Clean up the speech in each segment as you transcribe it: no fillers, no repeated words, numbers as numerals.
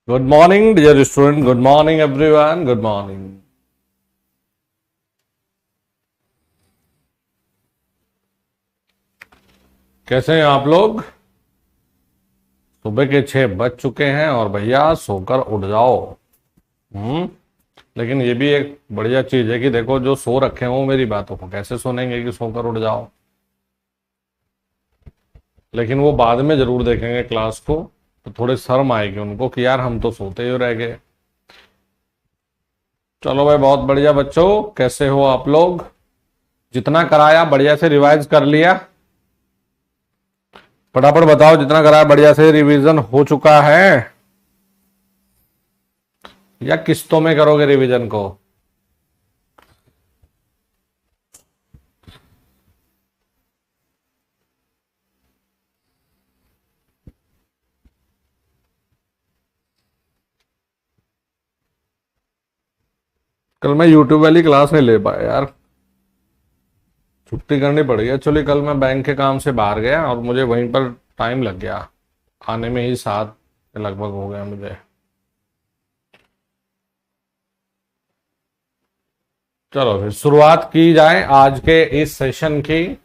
Good morning, dear student. Good morning, everyone. Good morning. कैसे हैं आप लोग? सुबह के 6 बज चुके हैं और भैया सोकर उठ जाओ। लेकिन ये भी एक बढ़िया चीज है कि देखो, जो सो रखे हैं वो मेरी बातों को कैसे सुनेंगे कि सोकर उठ जाओ। लेकिन वो बाद में जरूर देखेंगे क्लास को, तो थोड़े शर्म आएगी उनको कि यार हम तो सोते ही रह गए। चलो भाई, बहुत बढ़िया बच्चों, कैसे हो आप लोग? जितना कराया बढ़िया से रिवाइज कर लिया? फटाफट बताओ, जितना कराया बढ़िया से रिवीजन हो चुका है या किस्तों में करोगे रिवीजन को? कल मैं यूट्यूब वाली क्लास नहीं ले पाया यार, छुट्टी करनी पड़ गई। एक्चुअली कल मैं बैंक के काम से बाहर गया और मुझे वहीं पर टाइम लग गया, आने में ही 7 के लगभग हो गया मुझे। चलो फिर शुरुआत की जाए आज के इस सेशन की।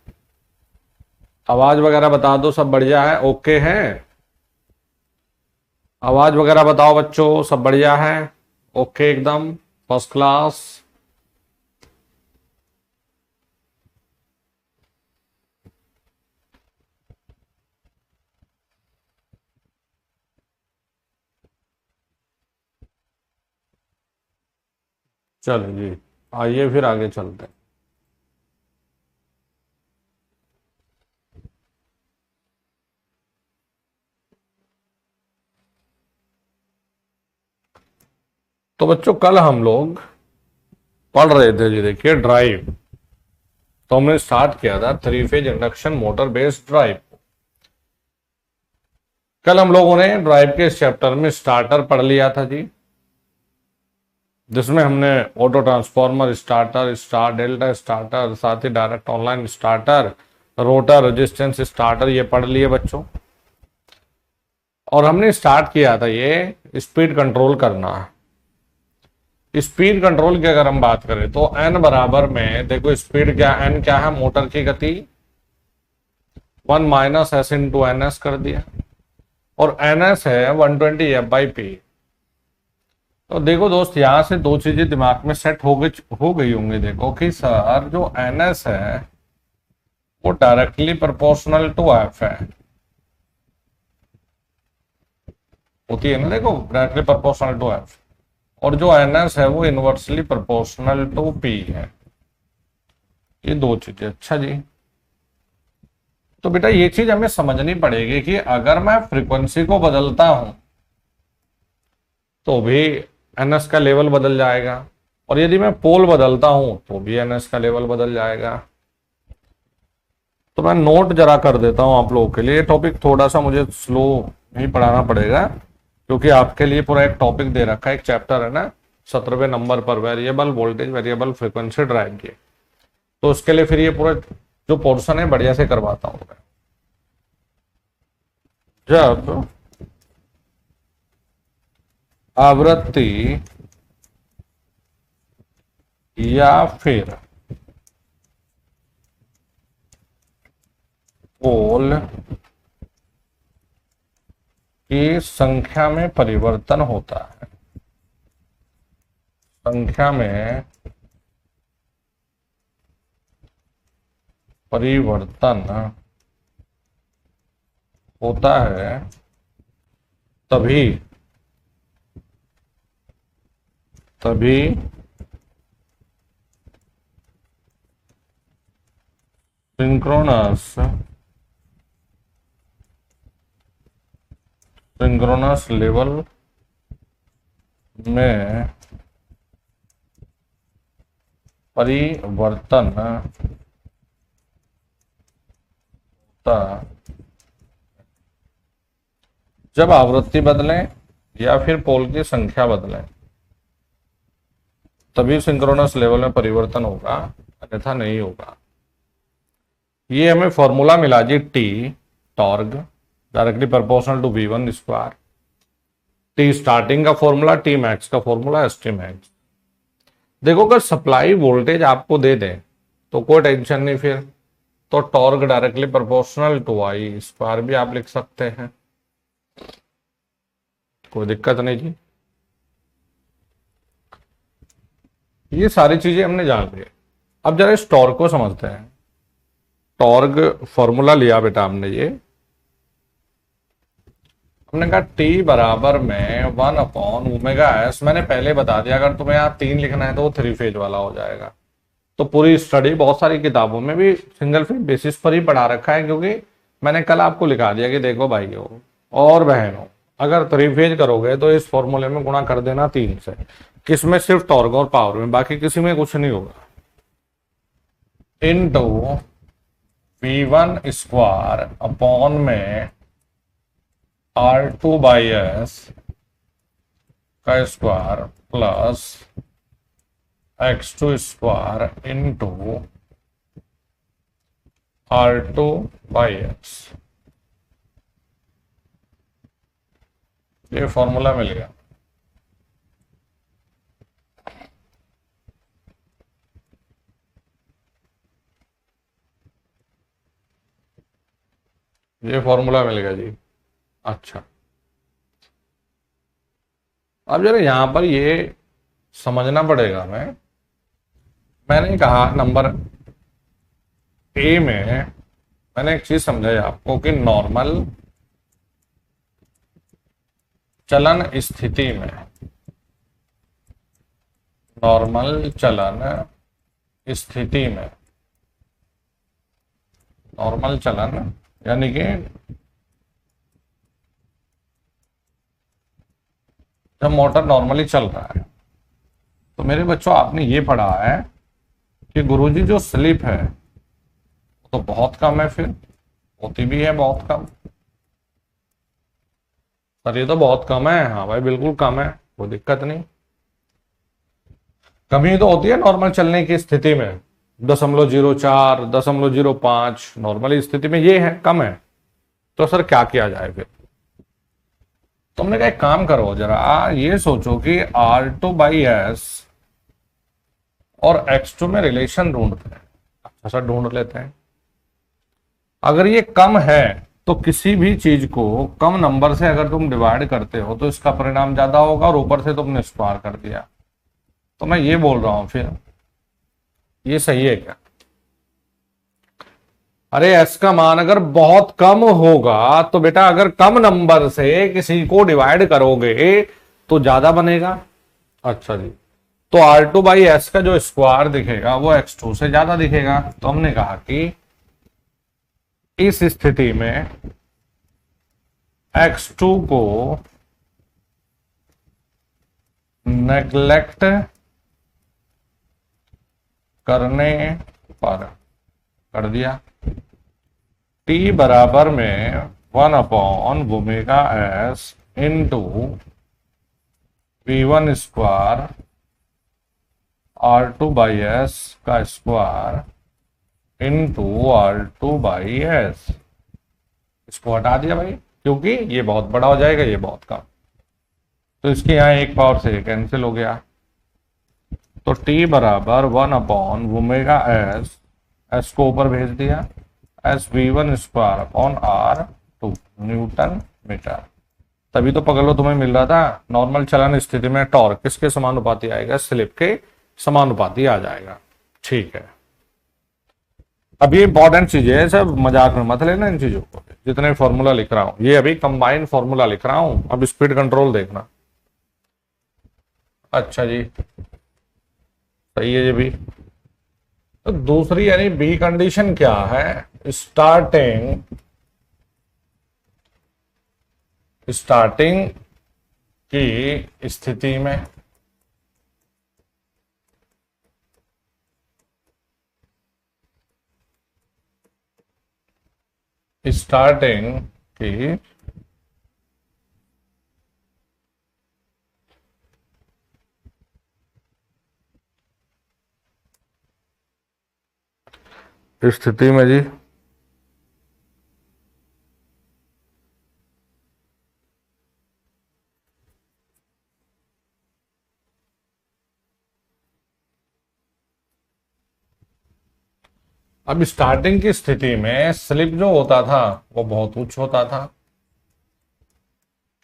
आवाज वगैरह बता दो, सब बढ़िया है? ओके है? आवाज वगैरह बताओ बच्चों, सब बढ़िया है? ओके, एकदम फर्स्ट क्लास। चलो जी, आइए फिर आगे चलते हैं। तो बच्चों, कल हम लोग पढ़ रहे थे जी, देखिए, ड्राइव। तो हमने स्टार्ट किया था 3 phase induction motor based drive. कल हम लोगों ने ड्राइव के इस चैप्टर में स्टार्टर पढ़ लिया था जी, जिसमें हमने auto transformer, starter, star delta starter, साथ ही direct online starter, rotor resistance starter, ये पढ़ लिए बच्चों। और हमने स्टार्ट किया था ये स्पीड कंट्रोल करना। स्पीड कंट्रोल की अगर हम बात करें तो एन बराबर में, देखो स्पीड क्या, एन क्या है? मोटर की गति, 1 minus S into N S कर दिया, और एन एस है 120 F/P। तो देखो दोस्त, यहां से दो चीजें दिमाग में सेट हो गई होंगी। देखो कि सर, जो एन एस है वो डायरेक्टली प्रोपोर्शनल टू एफ है, होती है ना, देखो, डायरेक्टली प्रोपोर्शनल टू एफ। और जो एन एस है वो इनवर्सली प्रोपोर्शनल टू पी है। ये दो चीजें। अच्छा जी, तो बेटा ये चीज हमें समझनी पड़ेगी कि अगर मैं फ्रीक्वेंसी को बदलता हूं तो भी एनएस का लेवल बदल जाएगा, और यदि मैं पोल बदलता हूं तो भी एनएस का लेवल बदल जाएगा। तो मैं नोट जरा कर देता हूं आप लोगों के लिए। टॉपिक थोड़ा सा मुझे स्लो ही पढ़ाना पड़ेगा, क्योंकि आपके लिए पूरा एक टॉपिक दे रखा है, एक चैप्टर है ना, 17वें नंबर पर, variable voltage variable frequency drive की। तो उसके लिए फिर ये पूरा जो पोर्शन है बढ़िया से करवाता हूं मैं। जब आवृत्ति या फिर पोल की संख्या में परिवर्तन होता है, संख्या में परिवर्तन होता है, तभी तभी सिंक्रोनस लेवल में परिवर्तन होता। जब आवृत्ति बदलें या फिर पोल की संख्या बदलें तभी सिंक्रोनस लेवल में परिवर्तन होगा, अन्यथा नहीं होगा। ये हमें फॉर्मूला मिला जी, T torque directly proportional to V1 square. T starting का फॉर्मूला, टी मैक्स का फॉर्मूला, एस टी मैक्स। देखो अगर सप्लाई वोल्टेज आपको दे दें तो कोई टेंशन नहीं फिर, तो टॉर्क डायरेक्टली प्रोपोर्शनल टू आई इस बार भी आप लिख सकते हैं, कोई दिक्कत नहीं जी। ये सारी चीजें हमने जान ली। अब जरा इस टॉर्क को समझते हैं। टॉर्क फॉर्मूला लिया बेटा हमने, ये हमने कहा टी बराबर में 1/ओमेगा एस। मैंने पहले बता दिया अगर तुम्हें यहाँ 3 लिखना है तो वो 3 फेज वाला हो जाएगा। तो पूरी स्टडी बहुत सारी किताबों में भी सिंगल फेज बेसिस पर ही पढ़ा रखा है, क्योंकि मैंने कल आपको लिखा दिया कि देखो भाइयों और बहनों, अगर 3 फेज करोगे तो इस फॉर्मूले में गुणा कर देना 3 से, किसमें सिर्फ टॉर्क और पावर में, बाकी किसी में कुछ नहीं होगा। इनटू V1 स्क्वायर अपॉन में R2/S का square plus X2 square into R2/S। ये फॉर्मूला मिल गया। ये फॉर्मूला मिल गया जी। अच्छा, अब जरा यहां पर ये समझना पड़ेगा। मैंने कहा नंबर ए में मैंने एक चीज समझाई आपको कि नॉर्मल चलन स्थिति में, नॉर्मल चलन स्थिति में, नॉर्मल चलन यानी कि जब मोटर नॉर्मली चल रहा है, तो मेरे बच्चों आपने ये पढ़ा है कि गुरुजी जो स्लिप है तो बहुत कम है, फिर होती भी है बहुत कम। सर ये तो बहुत कम है। हाँ भाई बिल्कुल कम है, कोई दिक्कत नहीं। कमी तो होती है नॉर्मल चलने की स्थिति में, 0.04, 0.05 नॉर्मल स्थिति में ये है, कम है। तो सर क्या किया जाए फिर? तुमने कहा एक काम करो, जरा ये सोचो कि R2/S और X2 में रिलेशन ढूंढते हैं। अच्छा सर ढूंढ लेते हैं। अगर ये कम है तो किसी भी चीज को कम नंबर से अगर तुम डिवाइड करते हो तो इसका परिणाम ज्यादा होगा, और ऊपर से तुमने स्क्वायर कर दिया। तो मैं ये बोल रहा हूं फिर ये सही है क्या? अरे एस का मान अगर बहुत कम होगा तो बेटा अगर कम नंबर से किसी को डिवाइड करोगे तो ज्यादा बनेगा। अच्छा जी, तो R2/S का जो स्क्वायर दिखेगा वो X2 से ज्यादा दिखेगा। तो हमने कहा कि इस स्थिति में X2 को नेग्लेक्ट करने पर कर दिया, T बराबर में 1/ओमेगा_S इंटू V1 स्क्वायर R2/S का स्क्वायर इंटू R2/S। इसको हटा दिया भाई, क्योंकि ये बहुत बड़ा हो जाएगा, ये बहुत कम। तो इसके यहाँ एक पावर से कैंसिल हो गया। तो T बराबर 1/ओमेगा_S, S को ऊपर भेज दिया, SV1 square upon R2 Newton metre. तभी तो पकड़ लो तुम्हें मिल रहा था नॉर्मल चलन स्थिति में टॉर्क किसके समानुपाती आएगा? स्लिप के समानुपाती आ जाएगा। ठीक है, अब ये इंपॉर्टेंट चीजें है, सब मजाक में मत लेना इन चीजों को। जितने फॉर्मूला लिख रहा हूं ये अभी कंबाइंड फॉर्मूला लिख रहा हूं, अब स्पीड कंट्रोल देखना। अच्छा जी, सही है ये भी। तो दूसरी यानी बी कंडीशन क्या है? स्टार्टिंग की स्थिति में स्टार्टिंग की स्थिति में जी अब स्टार्टिंग की स्थिति में स्लिप जो होता था वो बहुत उच्च होता था।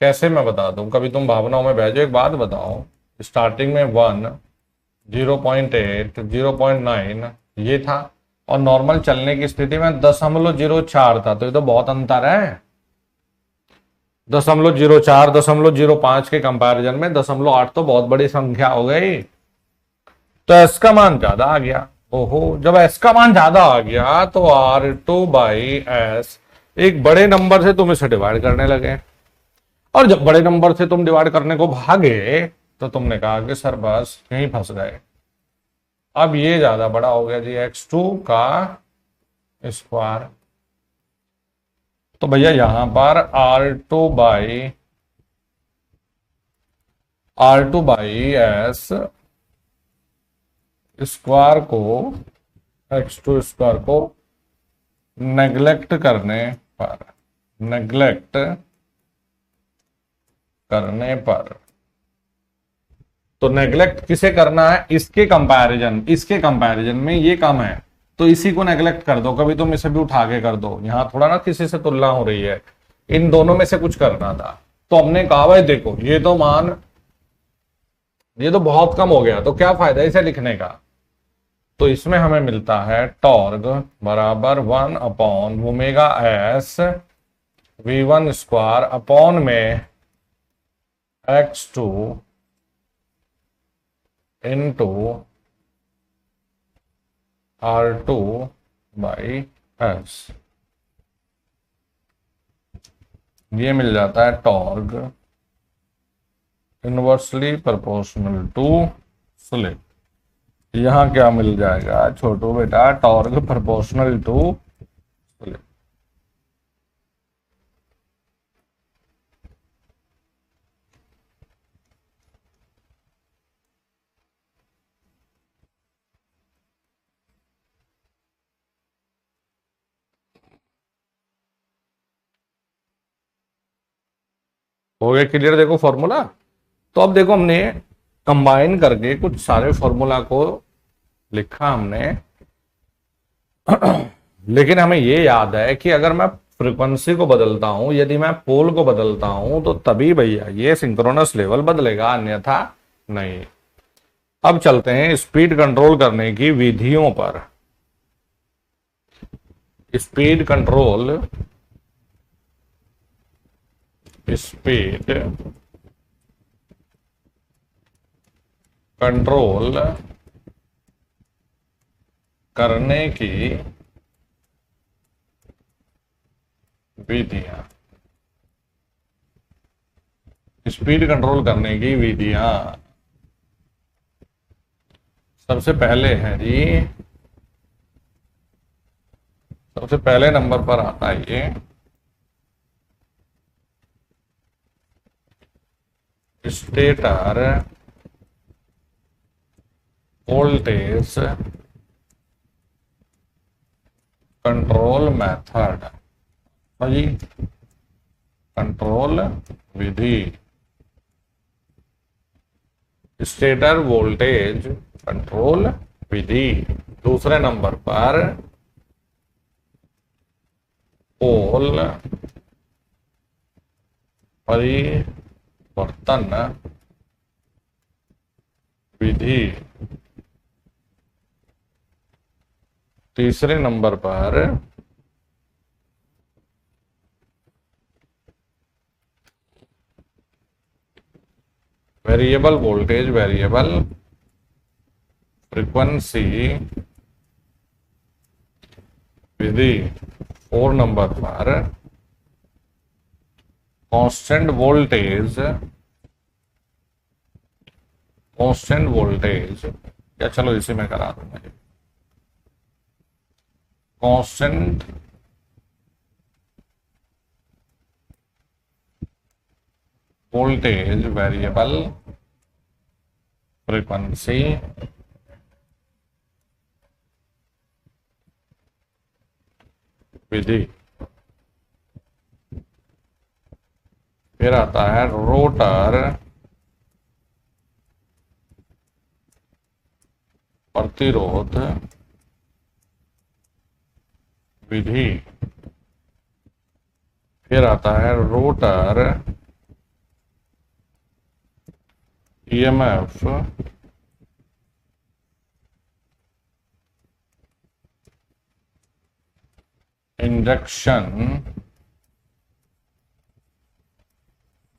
कैसे मैं बता दूं, कभी तुम भावनाओं में बह जाओ। एक बात बताओ, स्टार्टिंग में 1, 0.8, 0.9 ये था, और नॉर्मल चलने की स्थिति में 0.04 था। तो ये तो बहुत अंतर है। 0.04, 0.05 के कंपैरिजन में 0.8 तो बहुत बड़ी संख्या हो गई। तो एस का मान ज्यादा आ गया। ओहो, जब एस का मान ज्यादा आ गया तो R2/S, एक बड़े नंबर से तुम इसे डिवाइड करने लगे, और जब बड़े नंबर से तुम डिवाइड करने को भागे तो तुमने कहा कि सर बस यहीं फंस गए। अब ये ज्यादा बड़ा हो गया जी, x2 का स्क्वायर। तो भैया यहां पर R2/S स्क्वायर को, x2 स्क्वायर को नेग्लेक्ट करने पर, तो नेग्लेक्ट किसे करना है, इसके कंपैरिजन में ये कम है, तो इसी को नेग्लेक्ट कर दो। कभी तुम इसे भी उठा के कर दो, यहां थोड़ा ना किसी से तुलना हो रही है, इन दोनों में से कुछ करना था। तो हमने कहा भाई देखो ये तो बहुत कम हो गया, तो क्या फायदा इसे लिखने का। तो इसमें हमें मिलता है टॉर्क बराबर 1/ωs V1 स्क्वायर अपॉन में x2 इंटू R2/S। ये मिल जाता है torque inversely proportional to slip. यहां क्या मिल जाएगा छोटू बेटा, टॉर्क प्रोपोर्शनल टू स्लिप। हो गया क्लियर, देखो फॉर्मूला। तो अब देखो हमने कंबाइन करके कुछ सारे फॉर्मूला को लिखा हमने लेकिन हमें ये याद है कि अगर मैं फ्रीक्वेंसी को बदलता हूं, यदि मैं पोल को बदलता हूं, तो तभी भैया ये सिंक्रोनस लेवल बदलेगा, अन्यथा नहीं। अब चलते हैं स्पीड कंट्रोल करने की विधियों पर। स्पीड कंट्रोल करने की विधियां। स्पीड कंट्रोल करने की विधियां सबसे पहले है जी, सबसे पहले नंबर पर आता है ये स्टेटर वोल्टेज कंट्रोल मेथड। जी, कंट्रोल विधि, स्टेटर वोल्टेज कंट्रोल विधि। दूसरे नंबर पर पोल परिवर्तन विधि। तीसरे नंबर पर वेरिएबल वोल्टेज वेरिएबल फ्रीक्वेंसी विधि। 4 नंबर पर कांस्टेंट वोल्टेज, या चलो इसी में करा दूंगा, कांस्टेंट वोल्टेज वेरिएबल फ्रीक्वेंसी विधि। फिर आता है रोटर प्रतिरोध विधि। फिर आता है रोटर ईएमएफ इंडक्शन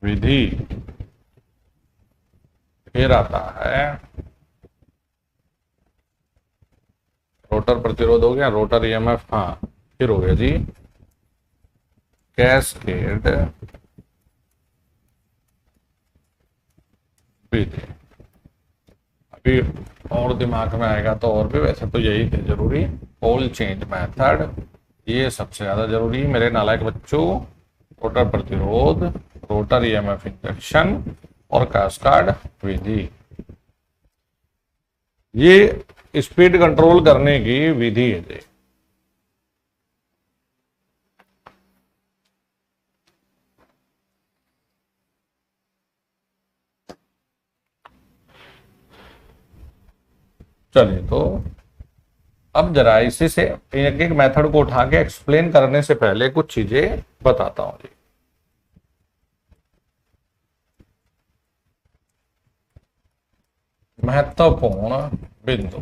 विधि। फिर आता है रोटर प्रतिरोध हो गया, रोटर ईएमएफ, हाँ फिर हो गया जी कैस्केड विधि। अभी और दिमाग में आएगा तो और भी, वैसे तो यही थे जरूरी, पोल चेंज मेथड, ये सबसे ज्यादा जरूरी मेरे नालायक बच्चों। रोटर प्रतिरोध, रोटर ईएमएफ इंजेक्शन और कैस्केड विधि, ये स्पीड कंट्रोल करने की विधि है। चलिए तो अब जरा इसी से एक एक मेथड को उठा के एक्सप्लेन करने से पहले कुछ चीजें बताता हूं जी। महत्वपूर्ण बिंदु,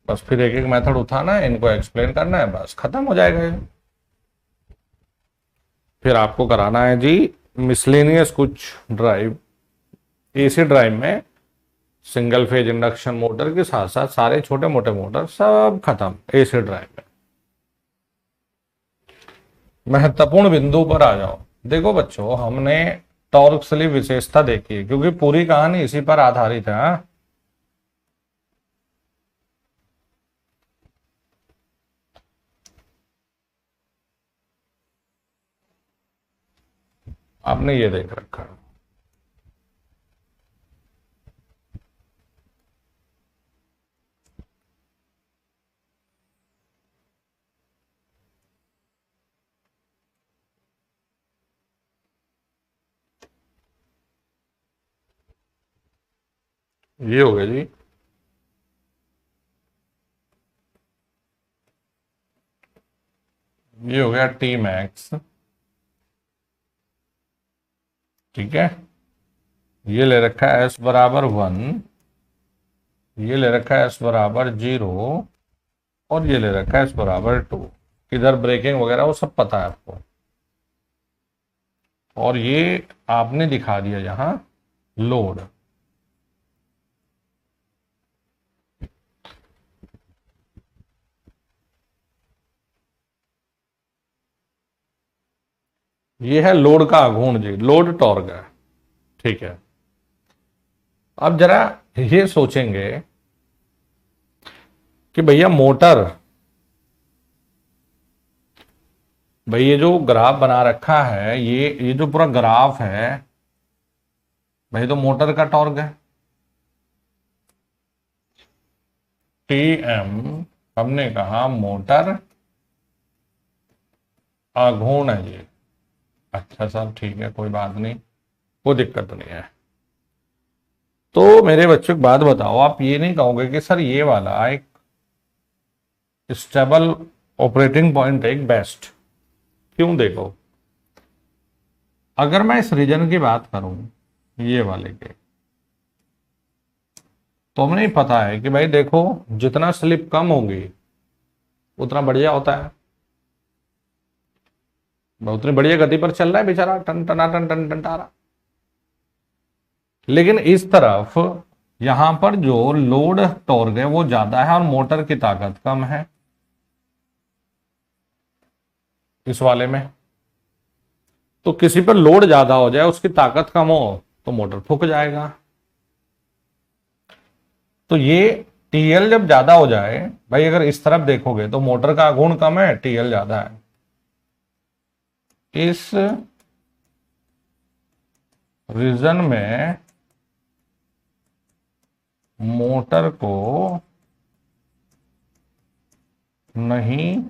बस फिर एक एक मेथड उठाना है, इनको एक्सप्लेन करना है, बस खत्म हो जाएगा। फिर आपको कराना है जी मिसलेनियस कुछ ड्राइव, एसी ड्राइव में सिंगल फेज इंडक्शन मोटर के साथ साथ सारे छोटे मोटे मोटर सब खत्म एसी ड्राइव में। महत्वपूर्ण बिंदु पर आ जाओ। देखो बच्चों, हमने टॉर्क स्लिप विशेषता देखी है क्योंकि पूरी कहानी इसी पर आधारित है। आपने ये देख रखा है, ये हो गया जी ये हो गया टी मैक्स, ठीक है। ये ले रखा है एस बराबर 1, ये ले रखा है एस बराबर 0 और ये ले रखा है एस बराबर 2। इधर ब्रेकिंग वगैरह वो सब पता है आपको, और ये आपने दिखा दिया यहां लोड। ये है लोड का आघूर्ण जी, लोड टॉर्क है, ठीक है। अब जरा ये सोचेंगे कि भैया मोटर, भाई ये जो ग्राफ बना रखा है, ये जो पूरा ग्राफ है भाई, तो मोटर का टॉर्क है टी एम। हमने कहा मोटर आघूर्ण है ये, अच्छा साहब ठीक है, कोई बात नहीं, कोई दिक्कत नहीं है। तो मेरे बच्चों की बात बताओ, आप ये नहीं कहोगे कि सर ये वाला एक स्टेबल ऑपरेटिंग पॉइंट है, एक बेस्ट, क्यों? देखो, अगर मैं इस रीजन की बात करूं ये वाले के, तो हमें पता है कि भाई देखो, जितना स्लिप कम होगी उतना बढ़िया होता है, उतनी बढ़िया गति पर चल रहा है बेचारा, टन टना टन टन टन टारा। लेकिन इस तरफ यहां पर जो लोड टॉर्क है वो ज्यादा है और मोटर की ताकत कम है इस वाले में। तो किसी पर लोड ज्यादा हो जाए, उसकी ताकत कम हो, तो मोटर फूक जाएगा। तो ये टीएल जब ज्यादा हो जाए, भाई अगर इस तरफ देखोगे तो मोटर का आघूर्ण कम है, टीएल ज्यादा है। इस रीजन में मोटर को नहीं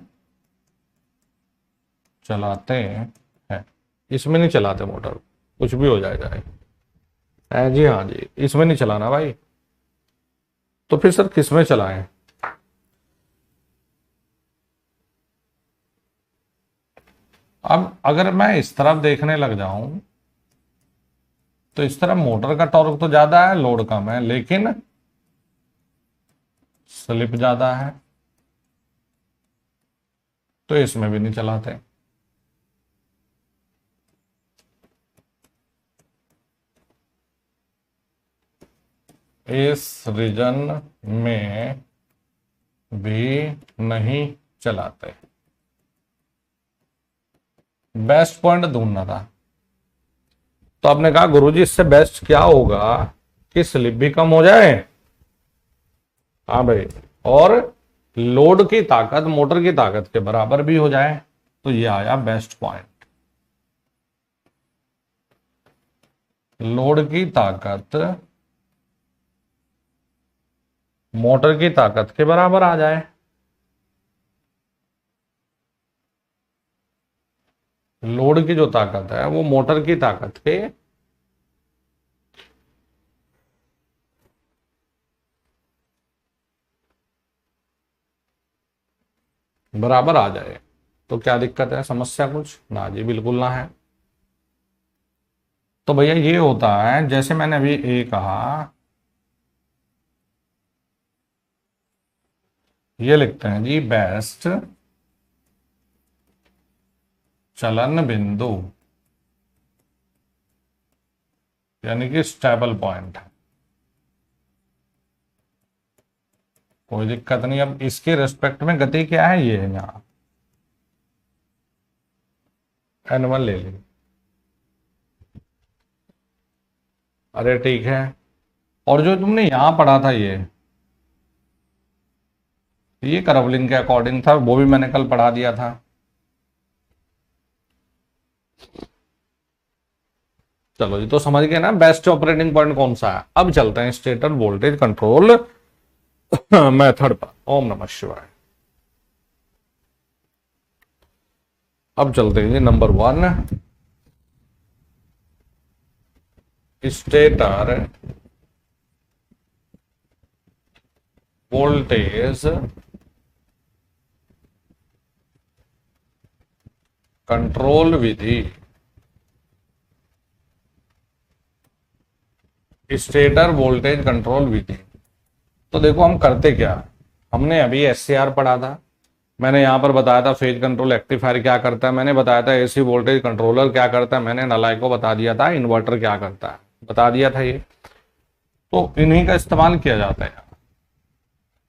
चलाते हैं, इसमें नहीं चलाते मोटर, कुछ भी हो जाएगा। जी हाँ जी, इसमें नहीं चलाना भाई। तो फिर सर किसमें चलाएं? अब अगर मैं इस तरफ देखने लग जाऊं तो इस तरफ मोटर का टॉर्क तो ज्यादा है, लोड कम है, लेकिन स्लिप ज्यादा है, तो इसमें भी नहीं चलाते। इस रीजन में भी नहीं चलाते। बेस्ट पॉइंट ढूंढना था। तो आपने कहा गुरुजी इससे बेस्ट क्या होगा कि स्लिप भी कम हो जाए, हाँ भाई, और लोड की ताकत मोटर की ताकत के बराबर भी हो जाए। तो ये आया बेस्ट पॉइंट। लोड की ताकत मोटर की ताकत के बराबर आ जाए। लोड की जो ताकत है वो मोटर की ताकत के बराबर आ जाए। तो क्या दिक्कत है, समस्या कुछ ना जी, बिल्कुल ना है। तो भैया ये होता है, जैसे मैंने अभी ए कहा, ये लिखते हैं जी बेस्ट चलन बिंदु, यानी कि स्टेबल पॉइंट है, कोई दिक्कत नहीं। अब इसके रेस्पेक्ट में गति क्या है, ये है यहां N1 ले ली। अरे ठीक है, और जो तुमने यहां पढ़ा था ये करवलिन के अकॉर्डिंग था, वो भी मैंने कल पढ़ा दिया था। चलो जी, तो समझ गए ना बेस्ट ऑपरेटिंग पॉइंट कौन सा है। अब चलते हैं स्टेटर वोल्टेज कंट्रोल मेथड पर। ओम नमः शिवाय। अब चलते हैं जी नंबर 1, स्टेटर वोल्टेज कंट्रोल विधि। स्टेटर वोल्टेज कंट्रोल विधि। तो देखो हम करते क्या, हमने अभी एससीआर पढ़ा था, मैंने यहां पर बताया था फेज कंट्रोल रेक्टिफायर क्या करता है, मैंने बताया था एसी वोल्टेज कंट्रोलर क्या करता है, मैंने नलाय को बता दिया था इन्वर्टर क्या करता है, बता दिया था ये। तो इन्हीं का इस्तेमाल किया जाता है।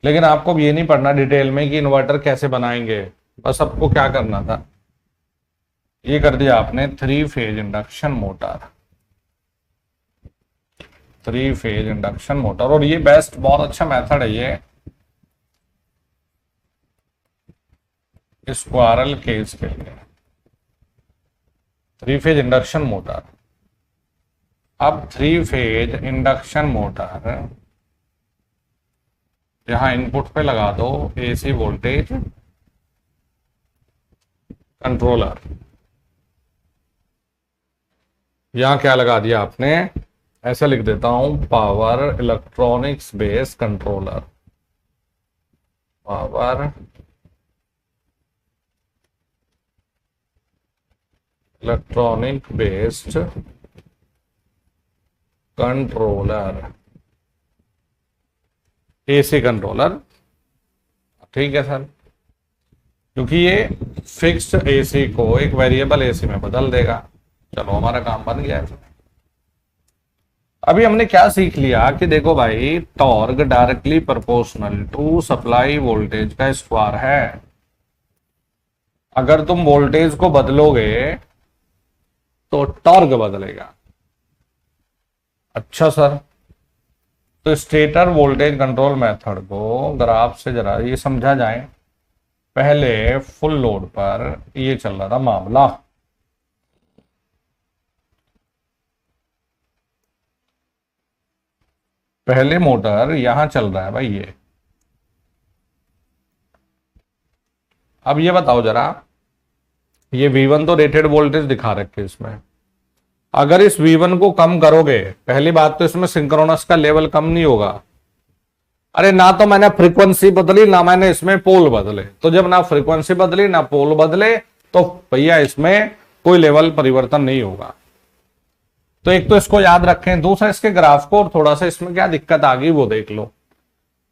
लेकिन आपको अब ये नहीं पढ़ना डिटेल में कि इन्वर्टर कैसे बनाएंगे, बस आपको क्या करना था, ये कर दिया आपने 3 phase induction motor. 3 phase induction motor, और ये बेस्ट बहुत अच्छा मेथड है ये स्क्वायरल केस के लिए। 3 फेज इंडक्शन मोटर। अब 3 फेज इंडक्शन मोटर, यहां इनपुट पे लगा दो एसी वोल्टेज कंट्रोलर। यहां क्या लगा दिया आपने, ऐसा लिख देता हूं, power electronics base controller. Power electronic based controller, AC controller. ठीक है सर, क्योंकि ये फिक्स्ड एसी को एक वेरिएबल एसी में बदल देगा। चलो हमारा काम बन गया है। अभी हमने क्या सीख लिया कि देखो भाई, torque directly proportional to supply voltage का स्क्वायर है। अगर तुम वोल्टेज को बदलोगे तो टॉर्क बदलेगा। अच्छा सर, तो स्टेटर वोल्टेज कंट्रोल मेथड को ग्राफ से जरा ये समझा जाए। पहले फुल लोड पर ये चल रहा था मामला, पहले मोटर यहां चल रहा है भाई ये। अब ये बताओ जरा, ये V1 तो रेटेड वोल्टेज दिखा रखे इसमें, अगर इस V1 को कम करोगे, पहली बात तो इसमें सिंक्रोनस का लेवल कम नहीं होगा। अरे ना तो मैंने फ्रीक्वेंसी बदली ना मैंने इसमें पोल बदले, तो जब ना फ्रीक्वेंसी बदली ना पोल बदले तो भैया इसमें कोई लेवल परिवर्तन नहीं होगा। तो एक तो इसको याद रखें, दूसरा इसके ग्राफ को और थोड़ा सा इसमें क्या दिक्कत आ गई वो देख लो।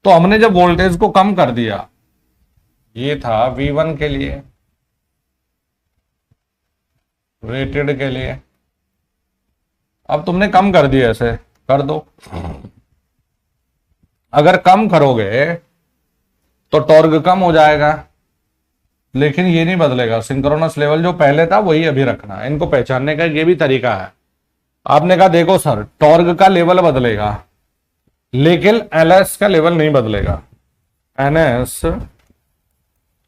तो हमने जब वोल्टेज को कम कर दिया, ये था V1 के लिए, रेटेड के लिए, अब तुमने कम कर दिया, ऐसे कर दो। अगर कम करोगे तो टॉर्क कम हो जाएगा, लेकिन ये नहीं बदलेगा। सिंक्रोनस लेवल जो पहले था वही अभी रखना है। इनको पहचानने का ये भी तरीका है। आपने कहा देखो सर टॉर्क का लेवल बदलेगा लेकिन एलएस का लेवल नहीं बदलेगा। एनएस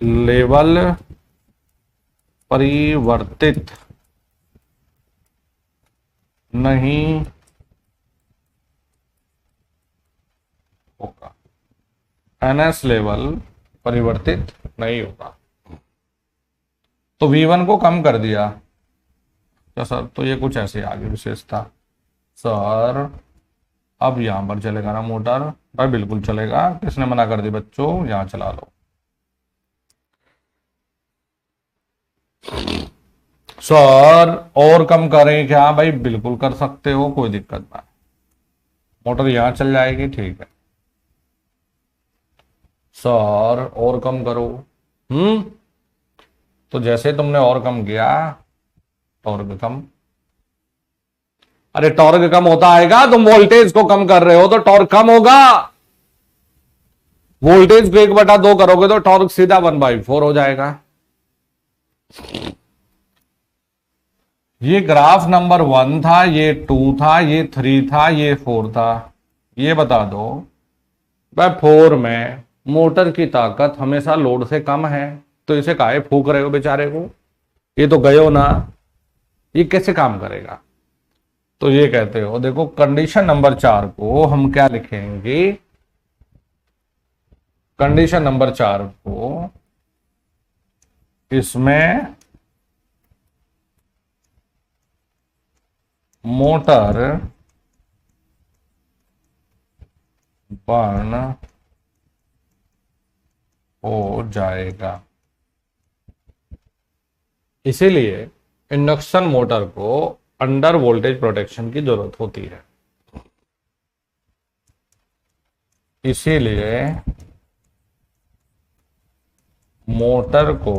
लेवल परिवर्तित नहीं होगा, एनएस लेवल परिवर्तित नहीं होगा। तो V1 को कम कर दिया क्या सर? तो ये कुछ ऐसे आगे विशेषता सर, अब यहां पर चलेगा ना मोटर? भाई बिल्कुल चलेगा, किसने मना कर दी बच्चों? यहां चला लो सर। और कम करें क्या? भाई बिल्कुल कर सकते हो, कोई दिक्कत नहीं, मोटर यहां चल जाएगी, ठीक है सर। और कम करो, तो जैसे तुमने और कम किया टॉर्क कम। अरे टॉर्क कम होता आएगा, तुम वोल्टेज को कम कर रहे हो तो टॉर्क कम होगा। वोल्टेज को 1/2 करोगे तो टॉर्क सीधा 1/4 हो जाएगा। ये ग्राफ नंबर 1 था, ये 2 था, ये 3 था, ये 4 था। ये बता दो भाई 4 में मोटर की ताकत हमेशा लोड से कम है, तो इसे काहे फूक रहे हो बेचारे को? ये तो गयो ना, ये कैसे काम करेगा? तो ये कहते हो, देखो कंडीशन नंबर 4 को हम क्या लिखेंगे? कंडीशन नंबर 4 को इसमें मोटर बर्न हो जाएगा। इसीलिए इंडक्शन मोटर को अंडर वोल्टेज प्रोटेक्शन की जरूरत होती है। इसीलिए मोटर को,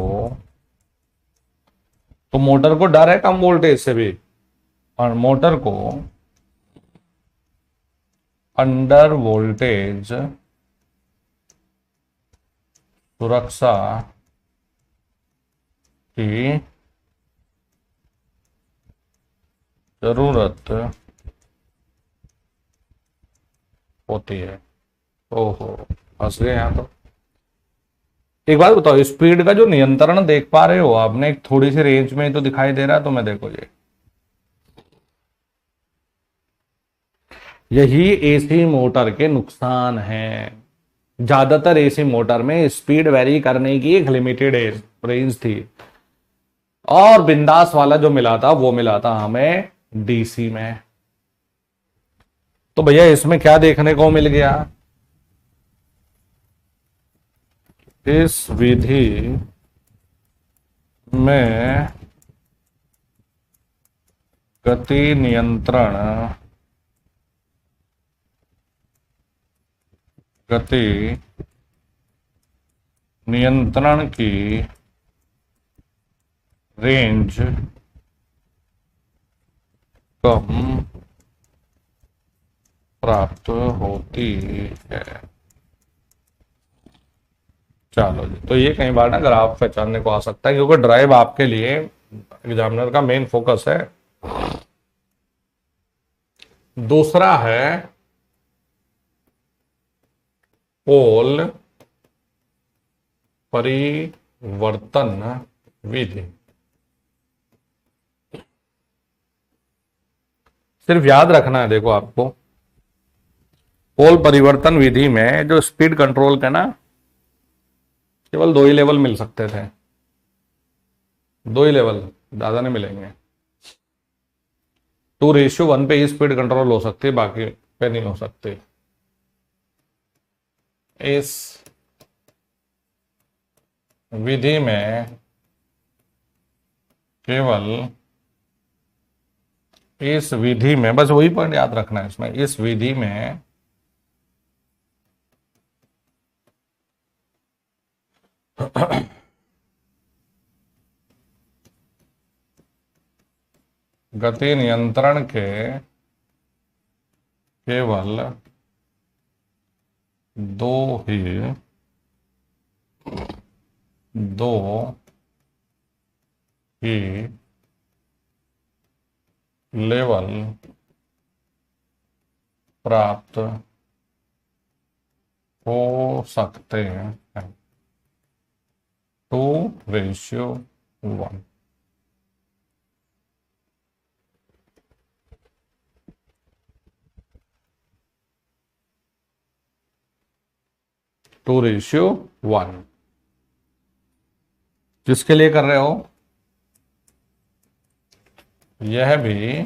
तो मोटर को डर है कम वोल्टेज से भी, और मोटर को अंडर वोल्टेज सुरक्षा की जरूरत होती है। ओहो फंस गए यहां तो। एक बात बताओ, स्पीड का जो नियंत्रण देख पा रहे हो आपने, एक थोड़ी सी रेंज में तो दिखाई दे रहा है तुम्हें, देखो ये यही एसी मोटर के नुकसान हैं। ज्यादातर एसी मोटर में स्पीड वेरी करने की एक लिमिटेड रेंज थी, और बिंदास वाला जो मिला था वो मिला था हमें डीसी में। तो भैया इसमें क्या देखने को मिल गया? इस विधि में गति नियंत्रण, गति नियंत्रण की रेंज कम प्राप्त होती है। चलो जी, तो ये कई बार ना ग्राफ पहचानने को आ सकता है, क्योंकि ड्राइव आपके लिए एग्जामिनर का मेन फोकस है। दूसरा है पोल परिवर्तन विधि। सिर्फ याद रखना है, देखो आपको पोल परिवर्तन विधि में जो स्पीड कंट्रोल का ना केवल 2 ही लेवल मिल सकते थे, 2 ही लेवल, ज्यादा नहीं मिलेंगे। 2:1 पे ही स्पीड कंट्रोल हो सकती है, बाकी पे नहीं हो सकती। इस विधि में केवल इस विधि में, बस वही पॉइंट याद रखना है इसमें, इस विधि में गति नियंत्रण के केवल दो ही लेवल प्राप्त हो सकते हैं, 2:1। 2:1 जिसके लिए कर रहे हो, यह भी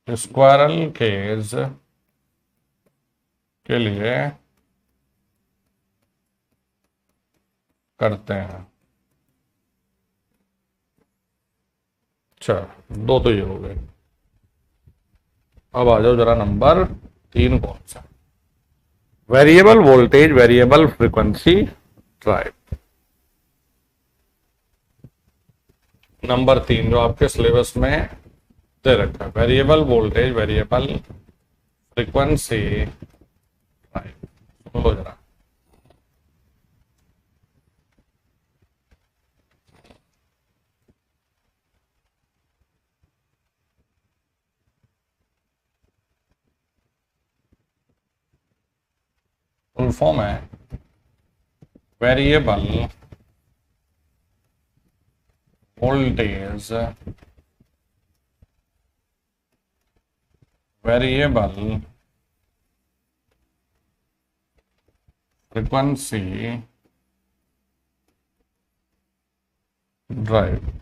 स्क्वायरल केज के लिए करते हैं। चलो, दो तो ये हो गए। अब आ जाओ जरा नंबर 3 कौन सा, variable voltage variable frequency drive. Number 3 जो आपके सिलेबस में दे रखा है, variable voltage variable frequency drive. सुन लो जरा, फुल फॉर्म है variable voltage variable frequency drive.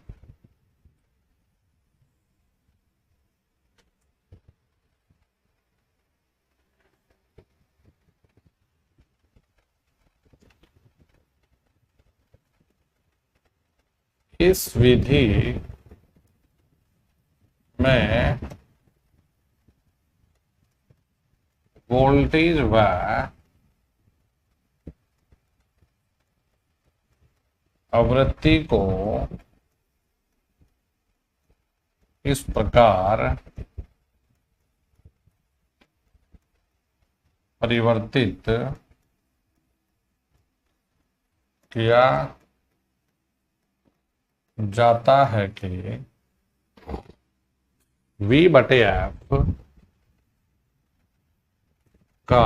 इस विधि में वोल्टेज व आवृत्ति को इस प्रकार परिवर्तित किया जाता है कि V/F का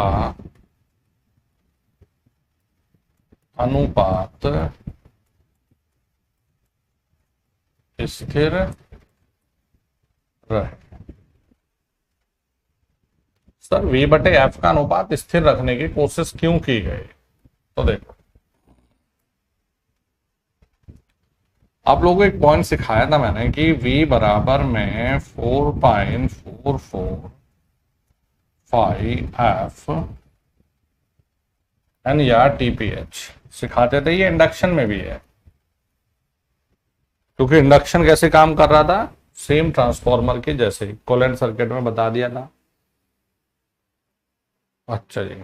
अनुपात स्थिर रहे। सर V/F का अनुपात स्थिर रखने की कोशिश क्यों की गई? तो देखो, आप लोगों को एक पॉइंट सिखाया था मैंने कि V बराबर में 4.445F N या TPH सिखाते थे। ये इंडक्शन में भी है, क्योंकि इंडक्शन कैसे काम कर रहा था, सेम ट्रांसफॉर्मर के जैसे इक्विवेलेंट सर्किट में बता दिया था। अच्छा जी,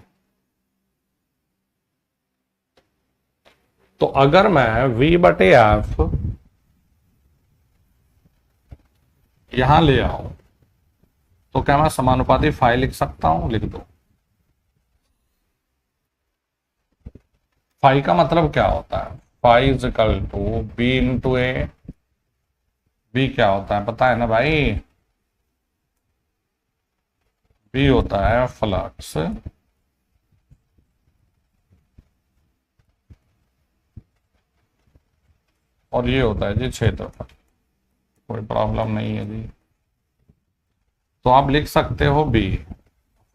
तो अगर मैं V/F यहां ले आऊं तो क्या मैं समानुपाती फाई लिख सकता हूं? लिख दो। फाई का मतलब क्या होता है? Phi is equal to B into A. B क्या होता है पता है ना भाई? बी होता है फ्लक्स और ये होता है जी क्षेत्रफल। कोई प्रॉब्लम नहीं है जी। तो आप लिख सकते हो बी।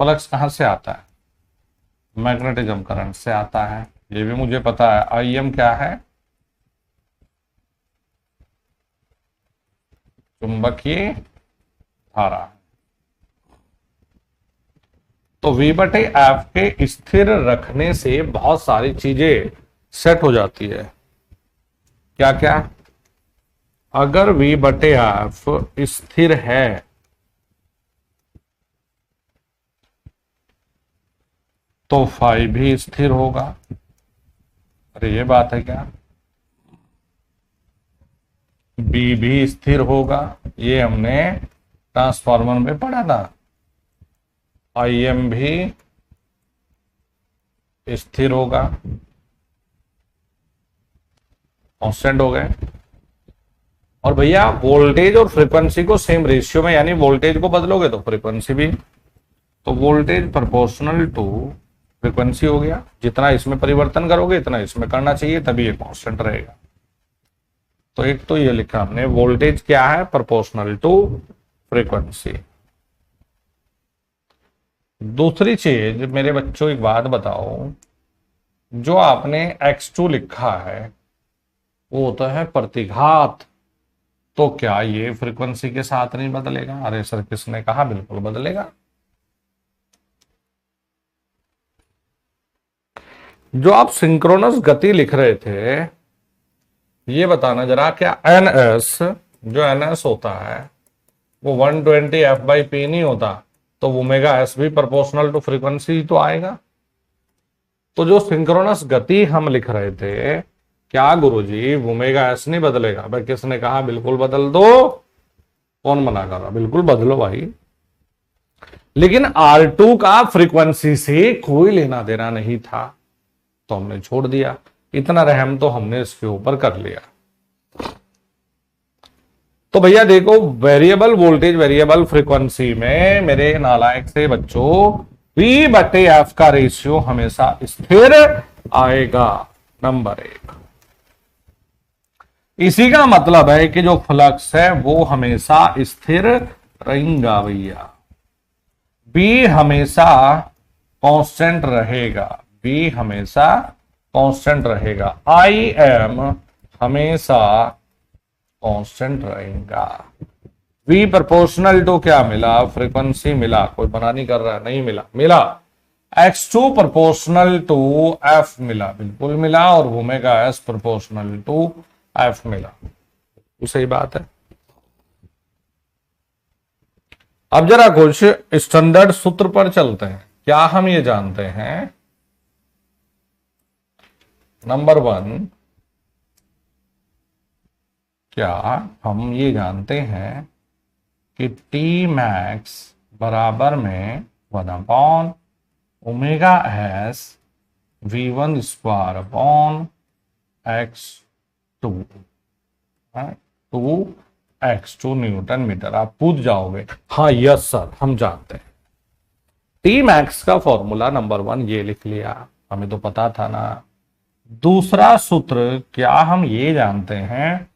फ्लक्स कहां से आता है? मैग्नेटिज्म करंट से आता है, ये भी मुझे पता है। IM क्या है? चुंबकीय धारा। तो V/F के स्थिर रखने से बहुत सारी चीजें सेट हो जाती है। क्या क्या, अगर V बटे एफ स्थिर है तो फाई भी स्थिर होगा। अरे ये बात है क्या, बी भी स्थिर होगा, ये हमने ट्रांसफार्मर में पढ़ा था। आई एम भी स्थिर होगा, कांस्टेंट हो गए। और भैया वोल्टेज और फ्रीक्वेंसी को सेम रेशियो में, यानी वोल्टेज को बदलोगे तो फ्रीक्वेंसी भी, तो वोल्टेज प्रोपोर्शनल टू फ्रीक्वेंसी हो गया। जितना इसमें परिवर्तन करोगे इतना इसमें करना चाहिए, तभी ये कांस्टेंट रहेगा। तो एक तो ये लिखा हमने, वोल्टेज क्या है, प्रोपोर्शनल टू फ्रीक्वेंसी। दूसरी चीज मेरे बच्चों, एक बात बताओ, जो आपने x2 लिखा है वो होता है प्रतिघात, तो क्या ये फ्रीक्वेंसी के साथ नहीं बदलेगा? अरे सर किसने कहा, बिल्कुल बदलेगा। जो आप सिंक्रोनस गति लिख रहे थे, ये बताना जरा, क्या एन एस, जो एन एस होता है वो 120 एफ बाई पी नहीं होता, तो ओमेगा एस भी प्रोपोर्शनल टू फ्रीक्वेंसी तो आएगा। तो जो सिंक्रोनस गति हम लिख रहे थे, क्या गुरुजी ओमेगा एस नहीं बदलेगा? भाई किसने कहा बिल्कुल बदल दो, कौन मना कर रहा, बिल्कुल बदलो भाई। लेकिन R2 का फ्रीक्वेंसी से कोई लेना देना नहीं था, तो हमने छोड़ दिया। इतना रहम तो हमने इसके ऊपर कर लिया। तो भैया देखो, वेरिएबल वोल्टेज वेरिएबल फ्रीक्वेंसी में मेरे नालायक से बच्चों, V बटे एफ का रेशियो हमेशा स्थिर आएगा, नंबर 1। इसी का मतलब है कि जो फ्लक्स है वो हमेशा स्थिर रहेगा भैया। बी हमेशा कांस्टेंट रहेगा, बी हमेशा कांस्टेंट रहेगा। आई एम हमेशा कांस्टेंट रहेगा। V प्रोपोर्शनल टू क्या मिला, फ्रीक्वेंसी मिला, कोई मना नहीं कर रहा, नहीं मिला, मिला। X2 प्रोपोर्शनल टू F मिला, बिल्कुल मिला। और omega S proportional to F मिला, सही बात है। अब जरा कुछ स्टैंडर्ड सूत्र पर चलते हैं। क्या हम ये जानते हैं, नंबर 1, क्या हम ये जानते हैं कि T मैक्स बराबर में 1 omega S V1 square upon X2, 2x2 newton metre. आप पूछ जाओगे, हाँ यस सर हम जानते हैं। T मैक्स का फॉर्मूला नंबर 1 ये लिख लिया, हमें तो पता था ना। दूसरा सूत्र, क्या हम ये जानते हैं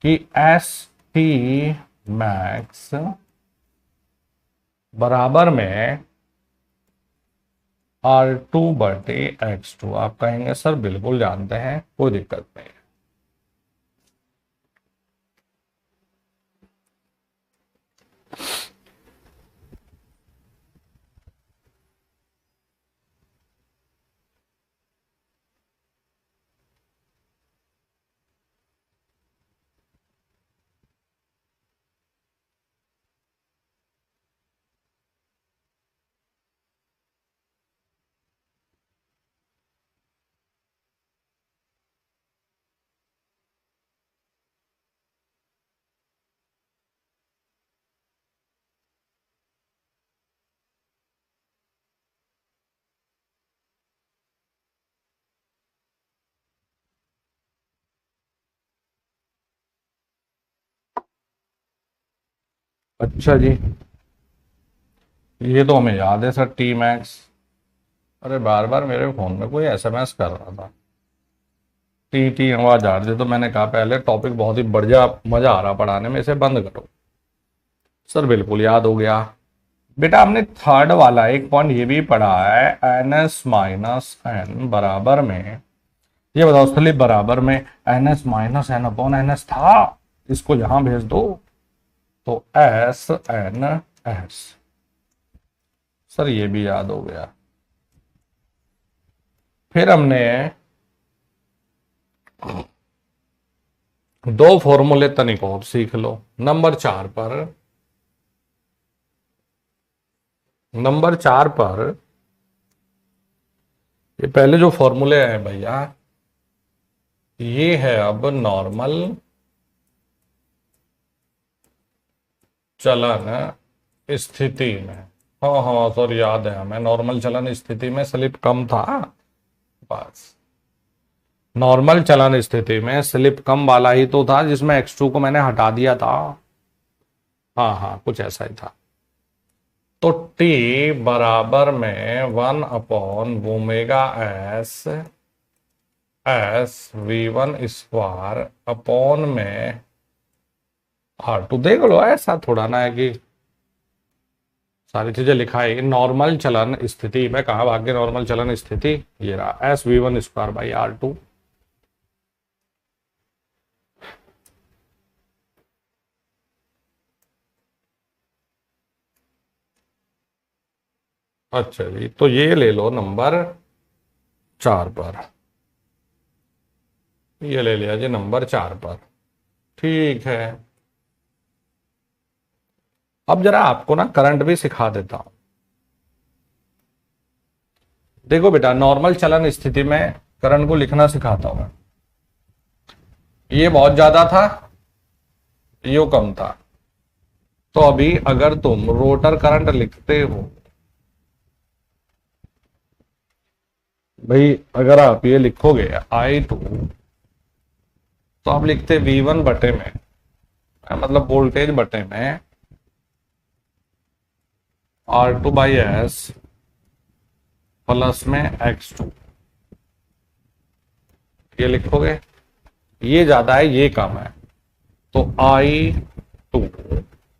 कि एस टी मैक्स बराबर में R2 बटे X2। आप कहेंगे सर बिल्कुल जानते हैं, कोई दिक्कत नहीं। अच्छा जी, ये तो हमें याद है सर, टी मैक्स। अरे बार बार मेरे फोन में कोई एसएमएस कर रहा था, टी टी आवाज आ रही थी, तो मैंने कहा पहले टॉपिक बहुत ही बढ़िया, मजा आ रहा पढ़ाने में, इसे बंद करो। सर बिल्कुल याद हो गया। बेटा हमने थर्ड वाला एक पॉइंट ये भी पढ़ा है, एन एस माइनस एन बराबर में, ये बताओ स्थली बराबर में N S minus N upon N S था, इसको यहां भेज दो तो एस एन एस। सर ये भी याद हो गया। फिर हमने दो फॉर्मूले तनिक और सीख लो। नंबर 4 पर ये पहले जो फॉर्मूले हैं भैया, ये है अब नॉर्मल चलन स्थिति में। हाँ हाँ सर, याद है हमें, नॉर्मल चलन स्थिति में स्लिप कम था। बस नॉर्मल चलन स्थिति में स्लिप कम वाला ही तो था जिसमें x2 को मैंने हटा दिया था। हाँ हाँ, कुछ ऐसा ही था। तो t बराबर में 1/(1/s)(v1)² अपॉन में R2। देख लो, ऐसा थोड़ा ना है कि सारी चीजें लिखा है। नॉर्मल चलन स्थिति में कहा भाग्य, नॉर्मल चलन स्थिति ये रहा SV1² R2। अच्छा जी, तो ये ले लो नंबर 4 पर, ये ले लिया जी नंबर 4 पर। ठीक है, अब जरा आपको ना करंट भी सिखा देता हूं। देखो बेटा, नॉर्मल चलन स्थिति में करंट को लिखना सिखाता हूं। ये बहुत ज्यादा था, ये कम था। तो अभी अगर तुम रोटर करंट लिखते हो भाई, अगर आप ये लिखोगे I2, तो आप लिखते V1 बटे में, मतलब वोल्टेज बटे में R2/S प्लस में X2, ये लिखोगे। ये ज्यादा है, ये कम है, तो I2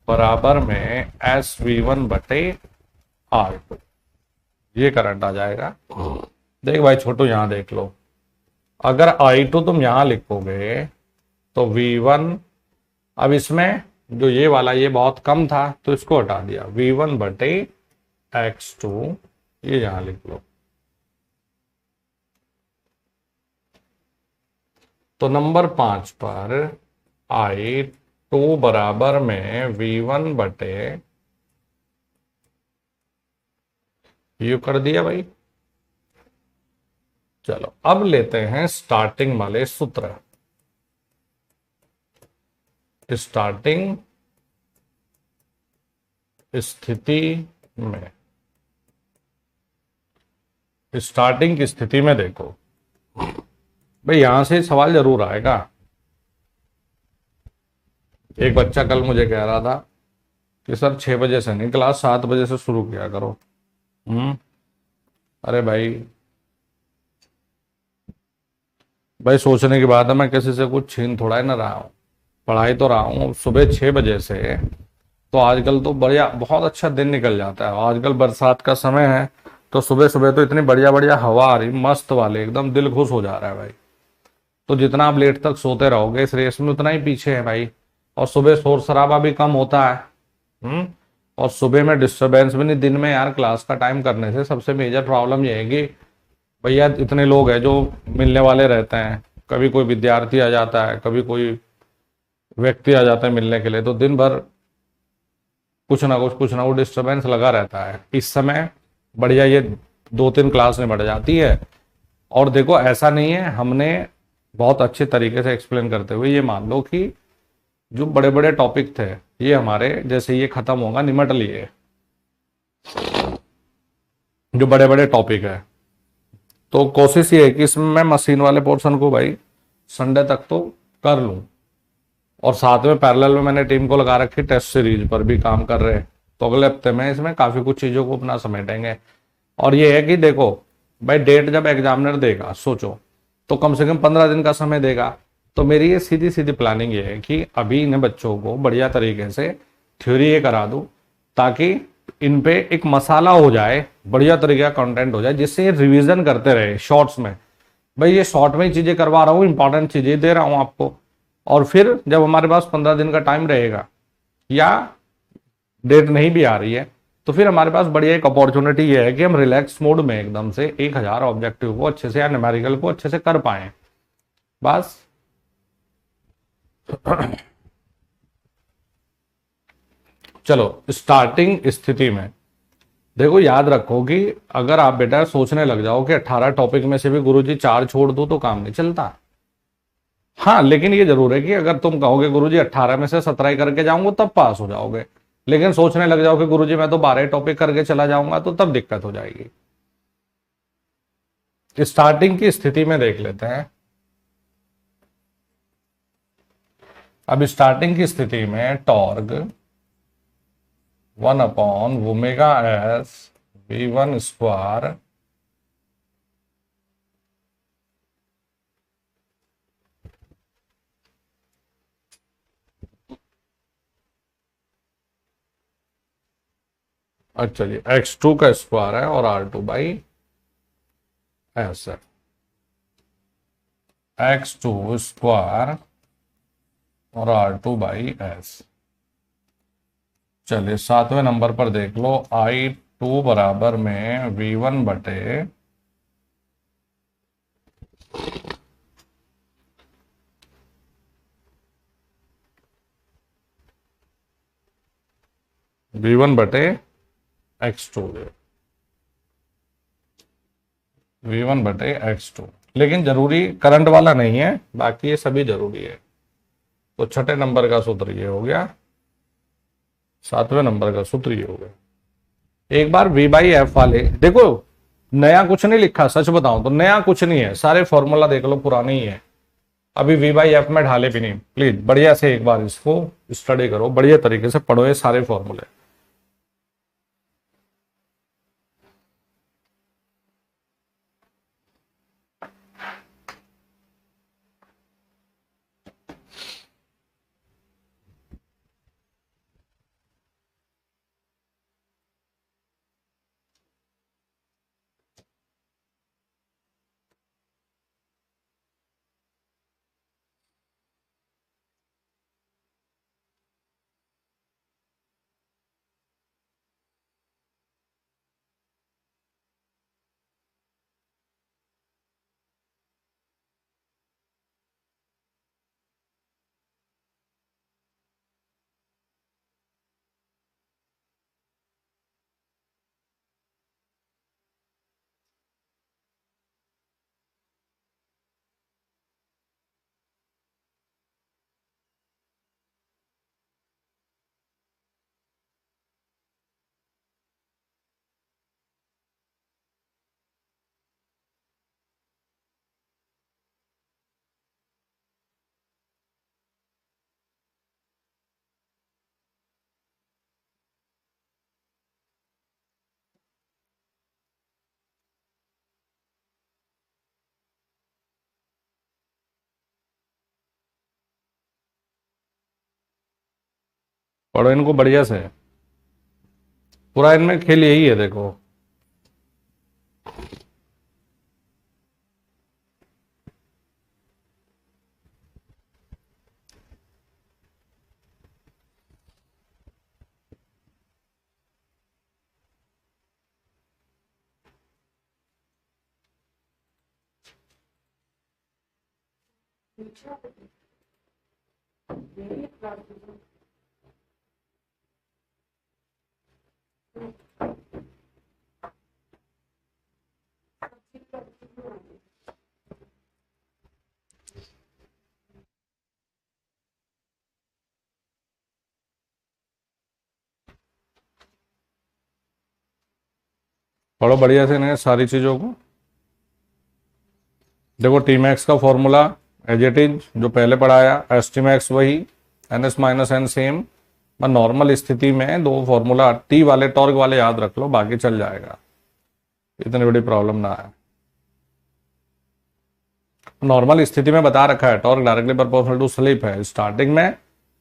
बराबर में SV1 बटे R2, ये करंट आ जाएगा। देख भाई छोटू, यहां देख लो, अगर I2 तुम यहां लिखोगे तो V1, अब इसमें जो ये वाला ये बहुत कम था तो इसको हटा दिया, V1 बटे X2, ये यहां लिख लो। तो नंबर 5 पर I2 बराबर में V1 बटे, ये कर दिया भाई। चलो अब लेते हैं स्टार्टिंग वाले सूत्र। स्टार्टिंग स्थिति में, स्टार्टिंग की स्थिति में देखो भाई, यहां से सवाल जरूर आएगा। एक बच्चा कल मुझे कह रहा था कि सर 6 बजे से नहीं, क्लास 7 बजे से शुरू किया करो। अरे भाई सोचने की बात है, मैं किसी से कुछ छीन थोड़ा ही ना रहा हूं, पढ़ाई तो रहा हूं सुबह 6 बजे से। तो आजकल तो बढ़िया, बहुत अच्छा दिन निकल जाता है। आजकल बरसात का समय है, तो सुबह सुबह तो इतनी बढ़िया बढ़िया हवा आ रही, मस्त वाले, एकदम दिल खुश हो जा रहा है भाई। तो जितना आप लेट तक सोते रहोगे इस रेस में, उतना ही पीछे है भाई। और सुबह शोर शराबा भी कम होता है। और सुबह में डिस्टरबेंस भी नहीं। दिन में यार क्लास का टाइम करने से सबसे मेजर प्रॉब्लम यह है कि भैया इतने लोग हैं जो मिलने वाले रहते हैं, कभी कोई विद्यार्थी आ जाता है, कभी कोई व्यक्ति आ जाता है मिलने के लिए, तो दिन भर कुछ ना कुछ डिस्टरबेंस लगा रहता है। इस समय बढ़िया ये 2-3 क्लास में बढ़ जाती है। और देखो ऐसा नहीं है, हमने बहुत अच्छे तरीके से एक्सप्लेन करते हुए, ये मान लो कि जो बड़े बड़े टॉपिक थे ये हमारे, जैसे ये खत्म होगा निमट लिए, जो बड़े बड़े टॉपिक है। तो कोशिश ये है कि इसमें मैं मशीन वाले पोर्शन को भाई संडे तक तो कर लूं। और साथ में पैरेलल में मैंने टीम को लगा रखी, टेस्ट सीरीज पर भी काम कर रहे हैं। तो अगले हफ्ते में इसमें काफी कुछ चीजों को अपना समेटेंगे। और ये है कि देखो भाई, डेट जब एग्जामिनर देगा, सोचो तो कम से कम 15 दिन का समय देगा। तो मेरी ये सीधी सीधी प्लानिंग ये है कि अभी इन बच्चों को बढ़िया तरीके से थ्योरी ये करा दूं, ताकि इन पे एक मसाला हो जाए, बढ़िया तरीके का कंटेंट हो जाए, जिससे ये रिवीजन करते रहे शॉर्ट्स में। भाई ये शॉर्ट में ही चीजें करवा रहा हूँ, इंपॉर्टेंट चीजें दे रहा हूँ आपको। और फिर जब हमारे पास 15 दिन का टाइम रहेगा या डेट नहीं भी आ रही है, तो फिर हमारे पास बढ़िया एक अपॉर्चुनिटी ये है कि हम रिलैक्स मोड में एकदम से 1000 ऑब्जेक्टिव को अच्छे से या न्यूमेरिकल को अच्छे से कर पाए। बस चलो, स्टार्टिंग स्थिति में देखो, याद रखो कि अगर आप बेटा सोचने लग जाओ कि 18 टॉपिक में से भी गुरुजी 4 छोड़ दो तो काम नहीं चलता। हाँ, लेकिन ये जरूर है कि अगर तुम कहोगे गुरुजी 18 में से 17 ही करके जाऊंगा तब पास हो जाओगे, लेकिन सोचने लग जाओ कि गुरुजी मैं तो 12 टॉपिक करके चला जाऊंगा तो तब दिक्कत हो जाएगी। स्टार्टिंग की स्थिति में देख लेते हैं। अब स्टार्टिंग की स्थिति में टॉर्क 1/ओमेगा s v1 स्क्वायर अच्छा जी, x2 का स्क्वायर है और r2/s है। x2 स्क्वायर और r2/s। चलिए 7वें नंबर पर देख लो, I2 बराबर में v1/x2, v1/x2। लेकिन जरूरी करंट वाला नहीं है, बाकी ये सभी जरूरी है। तो छठे नंबर का सूत्र ये हो गया, 7वें नंबर का सूत्र ये हो गया। एक बार V/F वाले देखो, नया कुछ नहीं लिखा, सच बताऊं तो नया कुछ नहीं है, सारे फॉर्मूला देख लो पुराने ही है। अभी V/F में ढाले भी नहीं। प्लीज बढ़िया से एक बार इसको स्टडी करो, बढ़िया तरीके से पढ़ो ये सारे फॉर्मूले। पढ़ो इनको बढ़िया से, पूरा इनमें खेल यही है देखो। पढ़ो बढ़िया से इन्हें सारी चीजों को। देखो टी मैक्स का फॉर्मूला एज इट इज जो पहले पढ़ाया, एस टी मैक्स वही, N S minus N same. पर नॉर्मल स्थिति में दो फॉर्मूला टी वाले टॉर्क वाले याद रख लो, बाकी चल जाएगा, इतनी बड़ी प्रॉब्लम ना है। नॉर्मल स्थिति में बता रखा है torque directly proportional to slip है, स्टार्टिंग में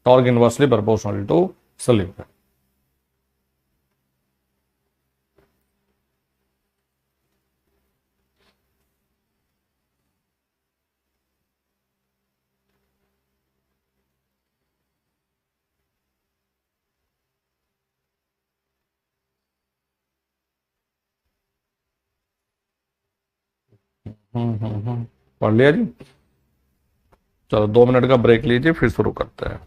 torque inversely proportional to slip है। पढ़ लिया जी। चलो 2 मिनट का ब्रेक लीजिए, फिर शुरू करते हैं।